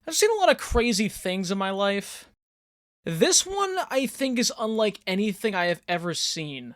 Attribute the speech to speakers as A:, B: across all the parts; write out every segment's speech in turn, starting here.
A: I've seen a lot of crazy things in my life. This one, I think, is unlike anything I have ever seen.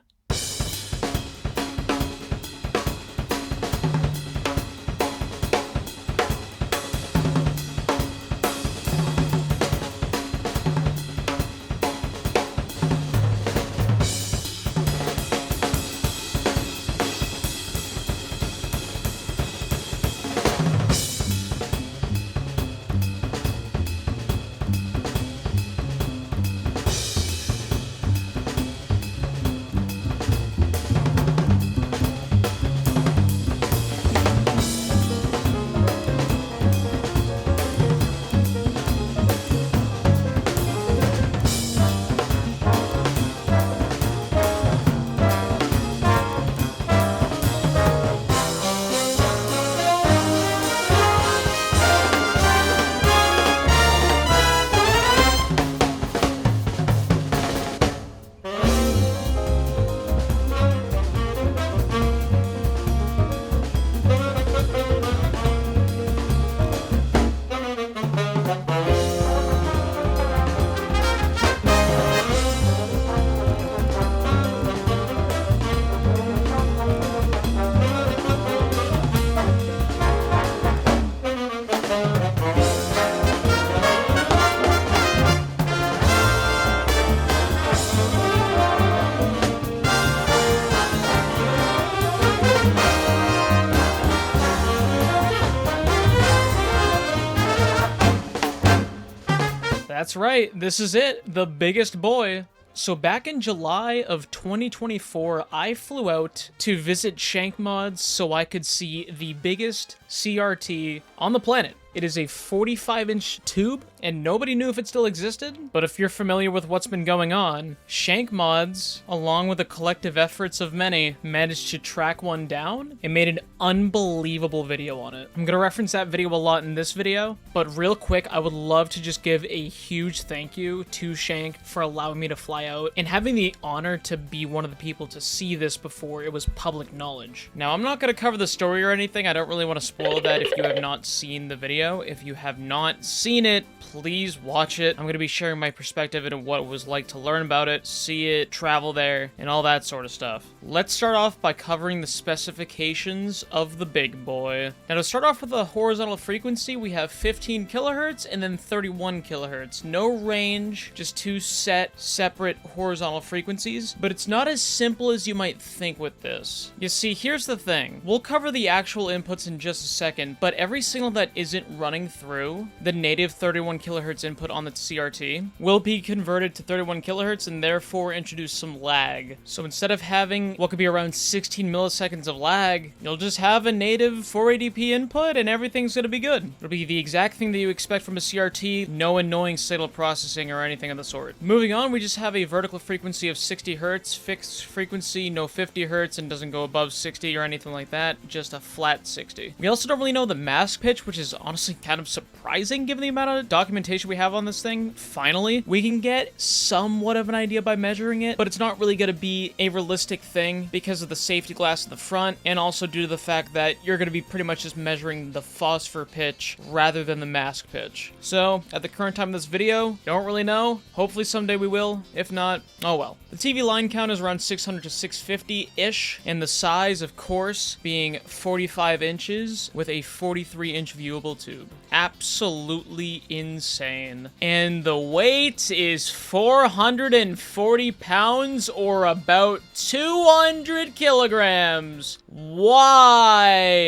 A: That's right, this is it, the biggest boy. So back in July of 2024, I flew out to visit Shank Mods so I could see the biggest CRT on the planet. It is a 45-inch tube, and nobody knew if it still existed, but if you're familiar with what's been going on, Shank Mods, along with the collective efforts of many, managed to track one down and made an unbelievable video on it. I'm gonna reference that video a lot in this video, but real quick, I would love to just give a huge thank you to Shank for allowing me to fly out and having the honor to be one of the people to see this before it was public knowledge. Now, I'm not gonna cover the story or anything. I don't really want to spoil that if you have not seen the video. If you have not seen it, please watch it. I'm going to be sharing my perspective and what it was like to learn about it, see it, travel there, and all that sort of stuff. Let's start off by covering the specifications of the big boy. Now, to start off with the horizontal frequency, we have 15 kilohertz and then 31 kilohertz. No range, just two separate horizontal frequencies, but it's not as simple as you might think with this. You see, here's the thing. We'll cover the actual inputs in just a second, but every signal that isn't running through the native 31 kilohertz input on the CRT will be converted to 31 kilohertz and therefore introduce some lag. So instead of having what could be around 16 milliseconds of lag, you'll just have a native 480p input and everything's gonna be good. It'll be the exact thing that you expect from a CRT, no annoying signal processing or anything of the sort. Moving on, we just have a vertical frequency of 60 hertz, fixed frequency, no 50 hertz, and doesn't go above 60 or anything like that, just a flat 60. We also don't really know the mask pitch, which is honestly kind of surprising given the amount of documentation we have on this thing. Finally, we can get somewhat of an idea by measuring it, but it's not really going to be a realistic thing because of the safety glass in the front, and also due to the fact that you're going to be pretty much just measuring the phosphor pitch rather than the mask pitch. So, at the current time of this video, don't really know. Hopefully someday we will. If not, oh well. The TV line count is around 600 to 650-ish, and the size, of course, being 45 inches with a 43-inch viewable tube. Absolutely insane. And the weight is 440 pounds or about 200 kilograms. Why?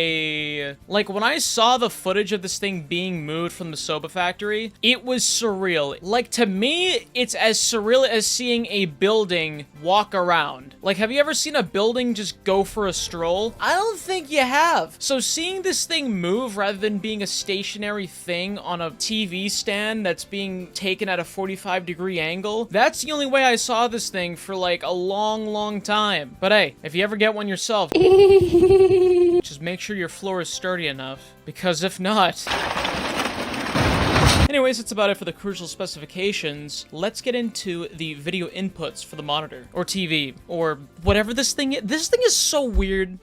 A: Like, when I saw the footage of this thing being moved from the soba factory, it was surreal. Like, to me, it's as surreal as seeing a building walk around. Like, have you ever seen a building just go for a stroll? I don't think you have. So seeing this thing move rather than being a stationary thing on a TV stand that's being taken at a 45-degree angle, that's the only way I saw this thing for like a long time. But hey, if you ever get one yourself, just make sure your floor is sturdy enough, because if not... Anyways, that's about it for the crucial specifications. Let's get into the video inputs for the monitor, or TV, or whatever this thing is. This thing is so weird.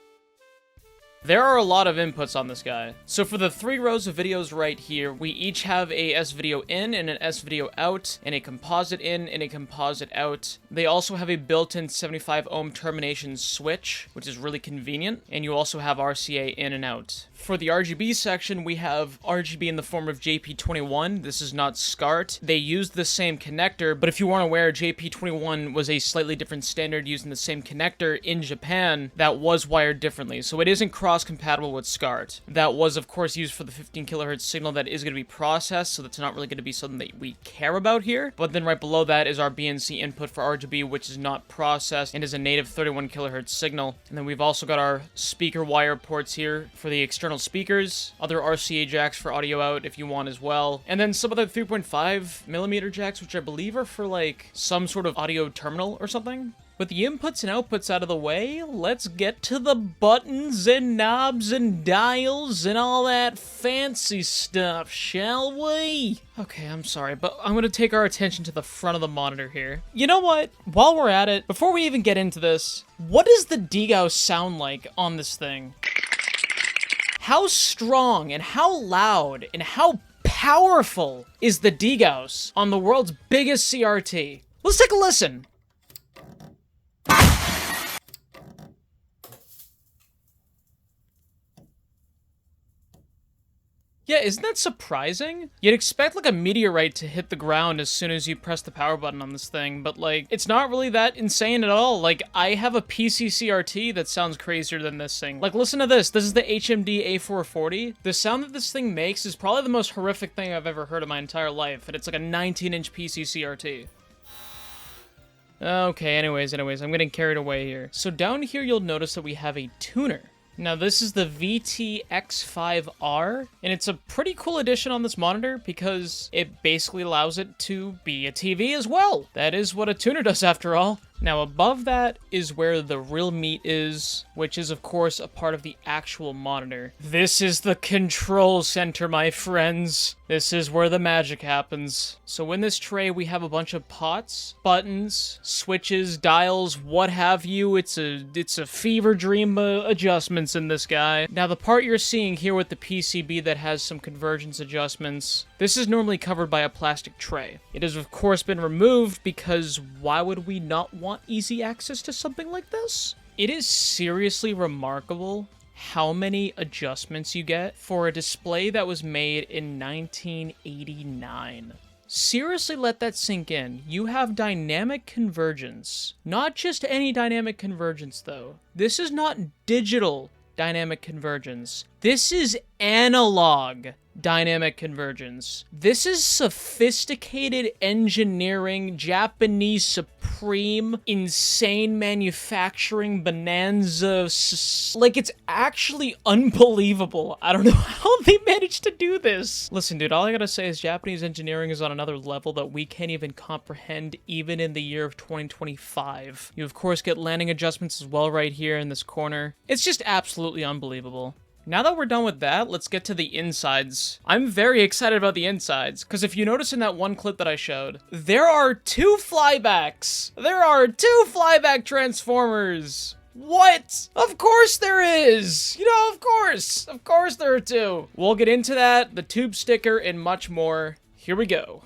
A: There are a lot of inputs on this guy. So for the 3 rows of videos right here, we each have a S-video in and an S-video out, and a composite in and a composite out. They also have a built-in 75 ohm termination switch, which is really convenient, and you also have RCA in and out. For the RGB section, we have RGB in the form of JP21. This is not SCART. They used the same connector, but if you weren't aware, JP21 was a slightly different standard using the same connector in Japan that was wired differently. So it isn't cross-compatible with SCART. That was, of course, used for the 15 kilohertz signal that is going to be processed, so that's not really going to be something that we care about here. But then right below that is our BNC input for RGB, which is not processed and is a native 31 kilohertz signal. And then we've also got our speaker wire ports here for the external speakers, other RCA jacks for audio out if you want as well, and then some other 3.5 millimeter jacks, which I believe are for like some sort of audio terminal or something. With the inputs and outputs out of the way, let's get to the buttons and knobs and dials and all that fancy stuff, shall we? Okay, I'm sorry, but I'm gonna take our attention to the front of the monitor here. You know what? While we're at it, before we even get into this, what does the degauss sound like on this thing? How strong and how loud and how powerful is the degauss on the world's biggest CRT? Let's take a listen. Yeah, isn't that surprising? You'd expect like a meteorite to hit the ground as soon as you press the power button on this thing, but like, it's not really that insane at all. Like, I have a PC CRT that sounds crazier than this thing. Like, listen to this. This is the HMD A440. The sound that this thing makes is probably the most horrific thing I've ever heard in my entire life, and it's like a 19-inch PC CRT. Okay, anyways, I'm getting carried away here. So down here, you'll notice that we have a tuner. Now, this is the VTX5R, and it's a pretty cool addition on this monitor because it basically allows it to be a TV as well. That is what a tuner does, after all. Now, above that is where the real meat is, which is, of course, a part of the actual monitor. This is the control center, my friends. This is where the magic happens. So in this tray, we have a bunch of pots, buttons, switches, dials, what have you. It's a fever dream adjustments in this guy. Now, the part you're seeing here with the PCB that has some convergence adjustments, this is normally covered by a plastic tray. It has, of course, been removed because why would we not want easy access to something like this? It is seriously remarkable how many adjustments you get for a display that was made in 1989. Seriously, let that sink in. You have dynamic convergence. Not just any dynamic convergence, though. This is not digital dynamic convergence. This is analog dynamic convergence. This is sophisticated engineering, Japanese supreme, insane manufacturing bonanza. Like, it's actually unbelievable. I don't know how they managed to do this. Listen, dude, all I gotta say is Japanese engineering is on another level that we can't even comprehend even in the year of 2025. You, of course, get landing adjustments as well right here in this corner. It's just absolutely unbelievable. Now that we're done with that, let's get to the insides. I'm very excited about the insides, because if you notice in that one clip that I showed, there are 2 flybacks. There are 2 flyback transformers. What? Of course there is! You know, of course! Of course there are 2. We'll get into that, the tube sticker, and much more. Here we go.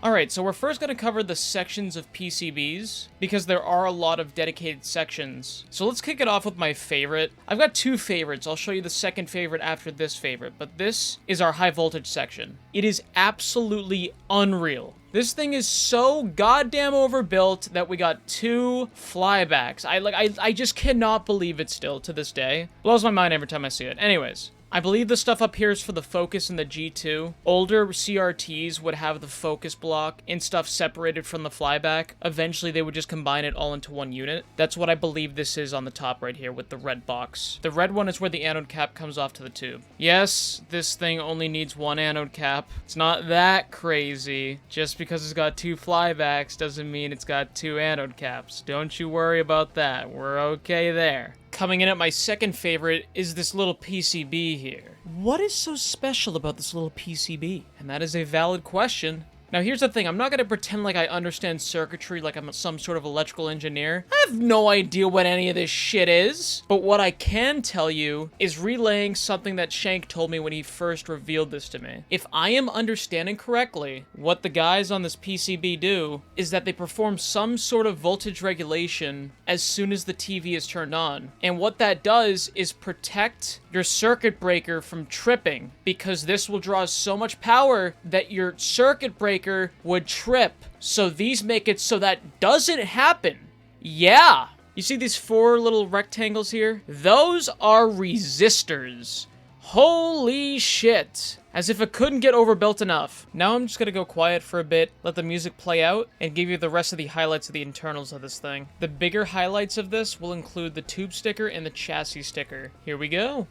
A: Alright, so we're first going to cover the sections of PCBs, because there are a lot of dedicated sections. So let's kick it off with my favorite. I've got 2 favorites. I'll show you the second favorite after this favorite, but this is our high voltage section. It is absolutely unreal. This thing is so goddamn overbuilt that we got 2 flybacks. I just cannot believe it still to this day. Blows my mind every time I see it. Anyways, I believe the stuff up here is for the focus in the G2. Older CRTs would have the focus block and stuff separated from the flyback. Eventually, they would just combine it all into one unit. That's what I believe this is on the top right here with the red box. The red one is where the anode cap comes off to the tube. Yes, this thing only needs one anode cap. It's not that crazy. Just because it's got 2 flybacks doesn't mean it's got 2 anode caps. Don't you worry about that. We're okay there. Coming in at my second favorite is this little PCB here. What is so special about this little PCB? And that is a valid question. Now here's the thing, I'm not gonna pretend like I understand circuitry like I'm some sort of electrical engineer. I have no idea what any of this shit is. But what I can tell you is relaying something that Shank told me when he first revealed this to me. If I am understanding correctly, what the guys on this PCB do is that they perform some sort of voltage regulation as soon as the TV is turned on. And what that does is protect your circuit breaker from tripping, because this will draw so much power that your circuit breaker would trip. So these make it so that doesn't happen. Yeah. You see these 4 little rectangles here? Those are resistors. Holy shit. As if it couldn't get overbuilt enough. Now I'm just gonna go quiet for a bit, let the music play out, and give you the rest of the highlights of the internals of this thing. The bigger highlights of this will include the tube sticker and the chassis sticker. Here we go.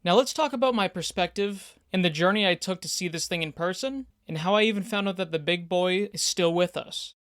A: Now let's talk about my perspective and the journey I took to see this thing in person, and how I even found out that the big boy is still with us.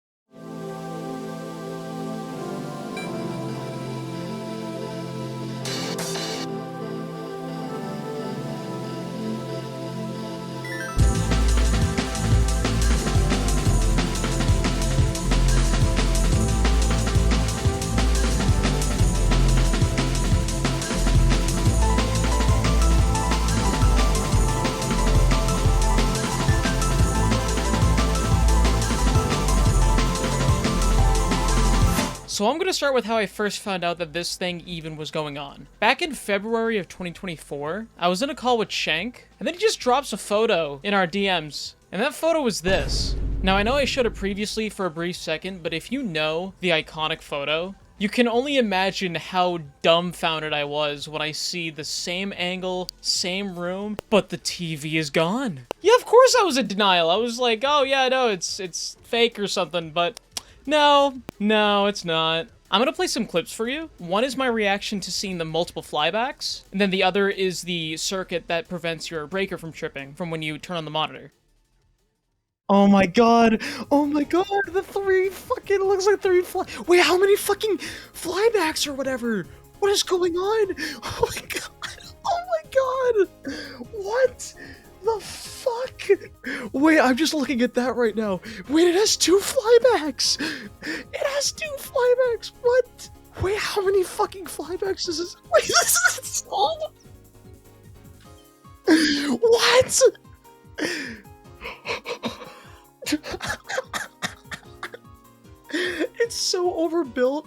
A: So I'm going to start with how I first found out that this thing even was going on. Back in February of 2024, I was in a call with Shank, and then he just drops a photo in our DMs, and that photo was this. Now I know I showed it previously for a brief second, but if you know the iconic photo, you can only imagine how dumbfounded I was when I see the same angle, same room, but the TV is gone. Yeah, of course I was in denial. I was like, oh yeah, no, it's fake or something, but no, it's not. I'm gonna play some clips for you. One is my reaction to seeing the multiple flybacks, and then the other is the circuit that prevents your breaker from tripping from when you turn on the monitor. Oh my god, the 3 fucking, looks like 3 wait, how many fucking flybacks or whatever? What is going on? Oh my god, what the fuck? Wait, I'm just looking at that right now. Wait, it has 2 flybacks. It has 2 flybacks, what? Wait, how many fucking flybacks is this? Wait, this is all? What? It's so overbuilt.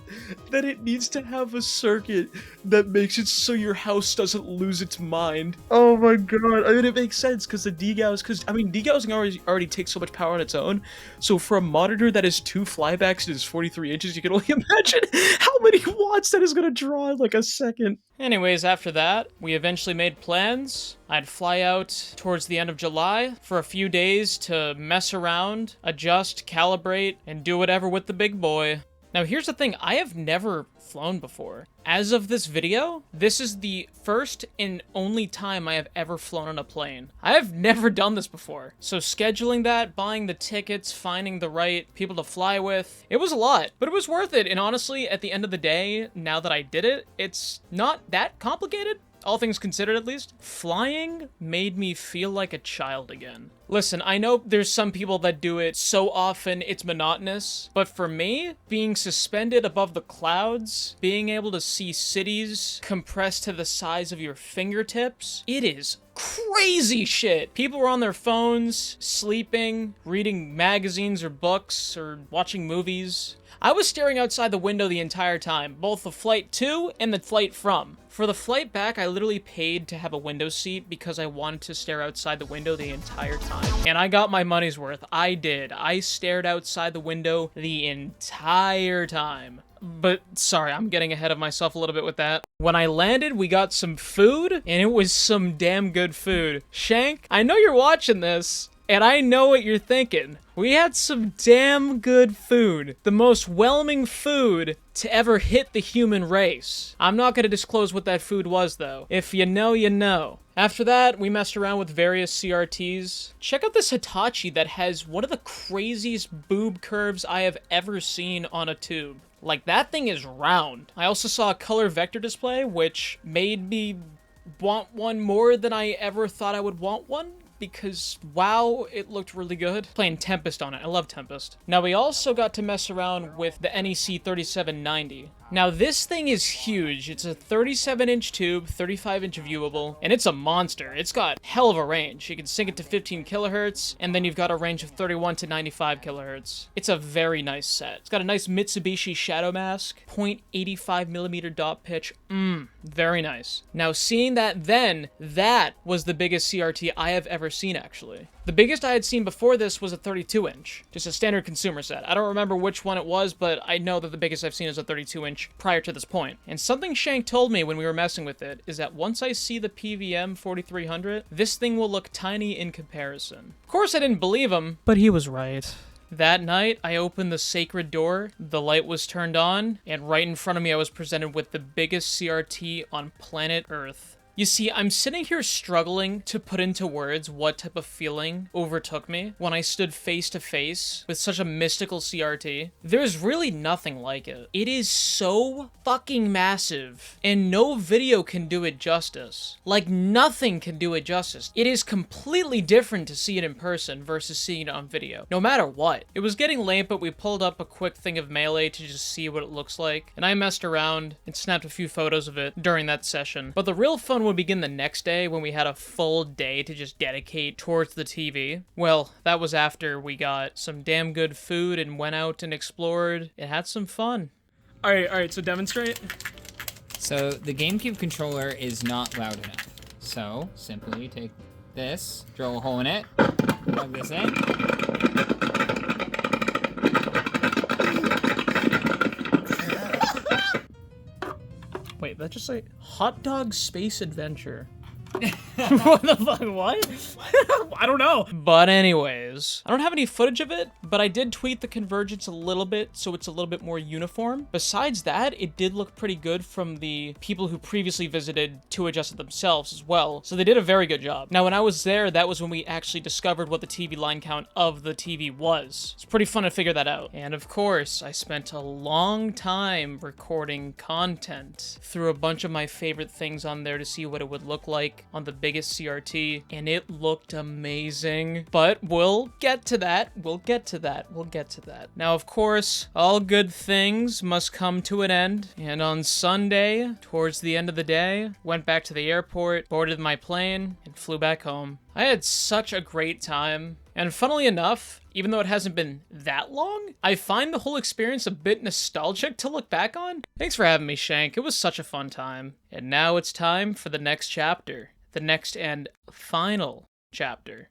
A: that it needs to have a circuit that makes it so your house doesn't lose its mind. Oh my god. I mean, it makes sense because the degauss, degaussing already takes so much power on its own. So for a monitor that is 2 flybacks and is 43 inches, you can only imagine how many watts that is going to draw in like a second. Anyways, after that, we eventually made plans. I'd fly out towards the end of July for a few days to mess around, adjust, calibrate, and do whatever with the big boy. Now here's the thing, I have never flown before. As of this video, this is the first and only time I have ever flown on a plane. I have never done this before. So scheduling that, buying the tickets, finding the right people to fly with, it was a lot, but it was worth it. And honestly, at the end of the day, now that I did it, it's not that complicated. All things considered, at least. Flying made me feel like a child again. Listen, I know there's some people that do it so often it's monotonous, but for me, being suspended above the clouds, being able to see cities compressed to the size of your fingertips, it is crazy shit. People were on their phones, sleeping, reading magazines or books, or watching movies. I was staring outside the window the entire time, both the flight to and the flight from. For the flight back, I literally paid to have a window seat because I wanted to stare outside the window the entire time. And I got my money's worth. I did. I stared outside the window the entire time. But sorry, I'm getting ahead of myself a little bit with that. When I landed, we got some food, and it was some damn good food. Shank, I know you're watching this, and I know what you're thinking. We had some damn good food. The most whelming food to ever hit the human race. I'm not going to disclose what that food was, though. If you know, you know. After that, we messed around with various CRTs. Check out this Hitachi that has one of the craziest boob curves I have ever seen on a tube. Like, that thing is round. I also saw a color vector display, which made me want one more than I ever thought I would want one. Because, wow, it looked really good. Playing Tempest on it. I love Tempest. Now, we also got to mess around with the NEC 3790. Now, this thing is huge. It's a 37-inch tube, 35-inch viewable, and it's a monster. It's got hell of a range. You can sync it to 15 kilohertz, and then you've got a range of 31 to 95 kilohertz. It's a very nice set. It's got a nice Mitsubishi shadow mask, 0.85 millimeter dot pitch. Very nice. Now, seeing that then, that was the biggest CRT I have ever seen, actually. The biggest I had seen before this was a 32-inch, just a standard consumer set. I don't remember which one it was, but I know that the biggest I've seen is a 32-inch prior to this point. And something Shank told me when we were messing with it is that once I see the PVM-4300, this thing will look tiny in comparison. Of course, I didn't believe him, but he was right. That night, I opened the sacred door, the light was turned on, and right in front of me I was presented with the biggest CRT on planet Earth. You see, I'm sitting here struggling to put into words what type of feeling overtook me when I stood face to face with such a mystical CRT. There's really nothing like it. It is so fucking massive, and no video can do it justice. Like, nothing can do it justice. It is completely different to see it in person versus seeing it on video, no matter what. It was getting late, but we pulled up a quick thing of Melee to just see what it looks like, and I messed around and snapped a few photos of it during that session. But the real fun would begin the next day when we had a full day to just dedicate towards the TV. Well, that was after we got some damn good food and went out and explored and had some fun. All right, so demonstrate.
B: So the GameCube controller is not loud enough. So simply take this, drill a hole in it, plug this in.
A: Wait, that just say Hot Dog Space Adventure. What the fuck, what? I don't know. But anyways, I don't have any footage of it, but I did tweak the convergence a little bit so it's a little bit more uniform. Besides that, it did look pretty good from the people who previously visited to adjust it themselves as well. So they did a very good job. Now, when I was there, that was when we actually discovered what the TV line count of the TV was. It's pretty fun to figure that out. And of course, I spent a long time recording content through a bunch of my favorite things on there to see what it would look like on the biggest CRT, and it looked amazing. But we'll get to that. We'll get to that. Now, of course, all good things must come to an end, and on Sunday, towards the end of the day, went back to the airport, boarded my plane, and flew back home. I had such a great time. And funnily enough, even though it hasn't been that long, I find the whole experience a bit nostalgic to look back on. Thanks for having me, Shank. It was such a fun time. And now it's time for the next chapter. The next and final chapter.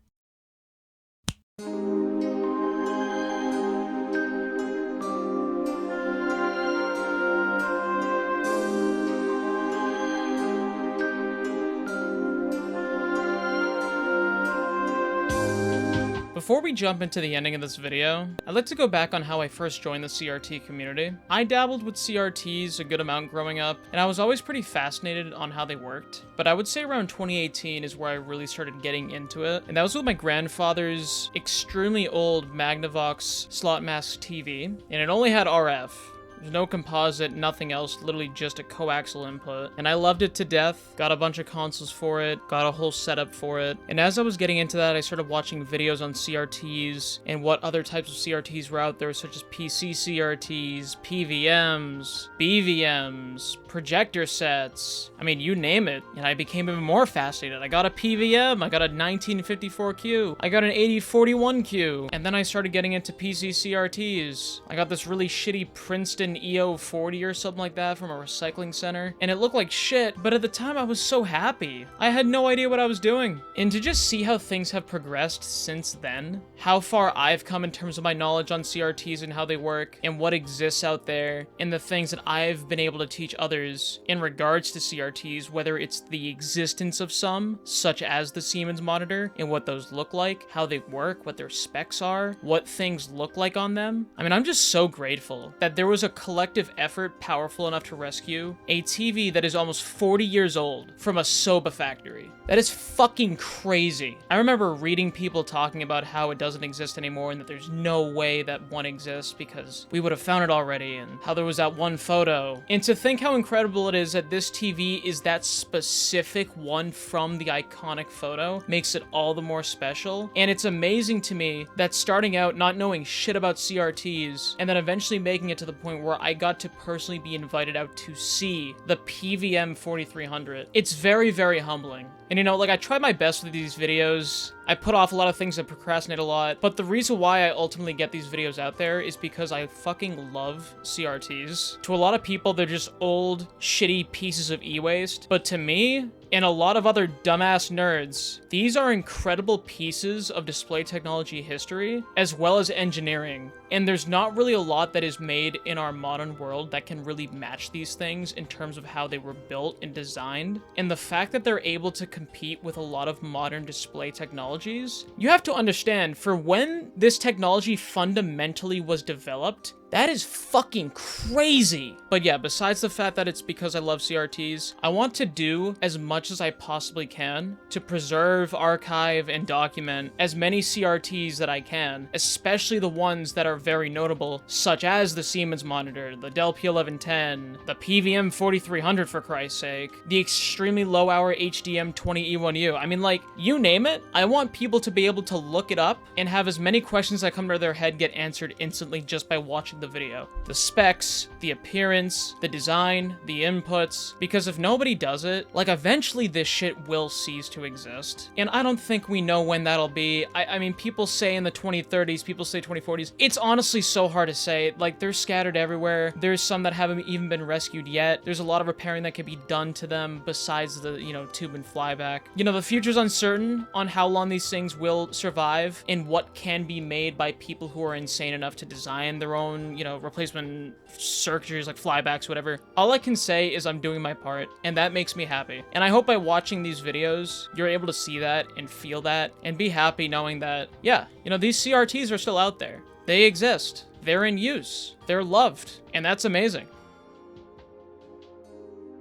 A: Before we jump into the ending of this video, I'd like to go back on how I first joined the CRT community. I dabbled with CRTs a good amount growing up, and I was always pretty fascinated on how they worked. But I would say around 2018 is where I really started getting into it, and that was with my grandfather's extremely old Magnavox slot mask TV, and it only had RF. There's no composite, nothing else, literally just a coaxial input. And I loved it to death, got a bunch of consoles for it, got a whole setup for it. And as I was getting into that, I started watching videos on CRTs and what other types of CRTs were out there, such as PC CRTs, PVMs, BVMs, projector sets. I mean, you name it. And I became even more fascinated. I got a PVM, I got a 1954Q, I got an 8041Q. And then I started getting into PC CRTs. I got this really shitty Princeton EO40 or something like that from a recycling center, and it looked like shit, but at the time I was so happy. I had no idea what I was doing. And to just see how things have progressed since then, how far I've come in terms of my knowledge on CRTs and how they work, and what exists out there, and the things that I've been able to teach others in regards to CRTs, whether it's the existence of some, such as the Siemens monitor, and what those look like, how they work, what their specs are, what things look like on them. I mean, I'm just so grateful that there was a collective effort powerful enough to rescue a TV that is almost 40 years old from a soba factory. That is fucking crazy. I remember reading people talking about how it doesn't exist anymore and that there's no way that one exists because we would have found it already, and how there was that one photo. And to think how incredible it is that this TV is that specific one from the iconic photo makes it all the more special. And it's amazing to me that starting out not knowing shit about CRTs and then eventually making it to the point where I got to personally be invited out to see the PVM-4300. It's very, very humbling. And you know, like, I try my best with these videos. I put off a lot of things and procrastinate a lot, but the reason why I ultimately get these videos out there is because I fucking love CRTs. To a lot of people, they're just old, shitty pieces of e-waste, but to me, and a lot of other dumbass nerds, these are incredible pieces of display technology history, as well as engineering. And there's not really a lot that is made in our modern world that can really match these things in terms of how they were built and designed. And the fact that they're able to compete with a lot of modern display technologies, you have to understand, for when this technology fundamentally was developed, that is fucking crazy. But yeah, besides the fact that it's because I love CRTs, I want to do as much as I possibly can to preserve, archive, and document as many CRTs that I can, especially the ones that are very notable, such as the Siemens monitor, the Dell P1110, the PVM-4300 for Christ's sake, the extremely low hour HDM 20E1U. I mean, like, you name it, I want people to be able to look it up and have as many questions that come to their head get answered instantly just by watching the video. The specs, the appearance, the design, the inputs, because if nobody does it, like, eventually this shit will cease to exist. And I don't think we know when that'll be. I mean, people say in the 2030s, people say 2040s. It's honestly so hard to say. Like, they're scattered everywhere. There's some that haven't even been rescued yet. There's a lot of repairing that can be done to them besides the, you know, tube and flyback. You know, the future's uncertain on how long these things will survive and what can be made by people who are insane enough to design their own, you know, replacement circuitries like flybacks, whatever. All I can say is I'm doing my part, and that makes me happy. And I hope by watching these videos, you're able to see that and feel that and be happy knowing that, yeah, you know, these CRTs are still out there. They exist. They're in use. They're loved. And that's amazing.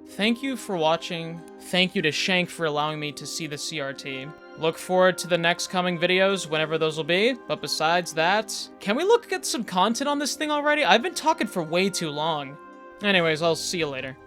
A: Thank you for watching. Thank you to Shank for allowing me to see the CRT. Look forward to the next coming videos, whenever those will be. But besides that, can we look at some content on this thing already? I've been talking for way too long. Anyways, I'll see you later.